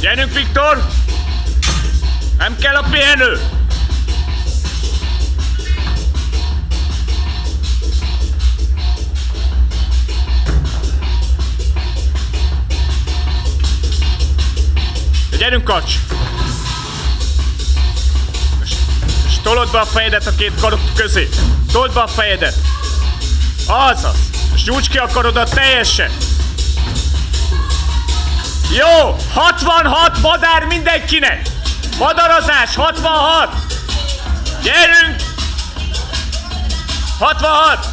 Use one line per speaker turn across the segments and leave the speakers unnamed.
Gyerünk, Viktor! Nem kell a pihenő! Gyerünk, Kacs! És tolod be a fejedet a két karod közé. Told be a fejedet. Azaz. És nyújts ki a karodat teljesen. Jó! 66 madár mindenkinek! Madarazás! 66! Gyerünk! 66!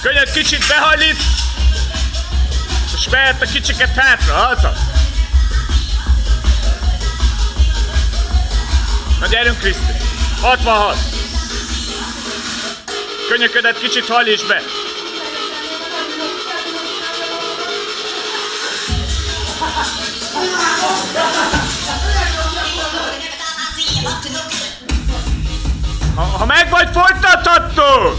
Könnyed kicsit behajlít, és mehet a kicsiket hátra, azaz! Na gyerünk, Kriszti! 66! Könnyöködet kicsit hajlíts be! Ha meg vagy, folytathatod!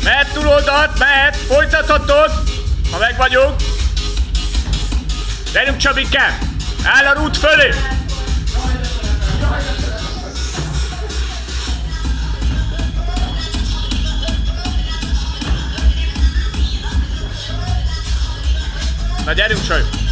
Mehet túloldalt, mehet, folytathatod, ha meg vagyunk. Gyerünk, Csabikám! Áll a rút fölé! Na gyerünk, csajok!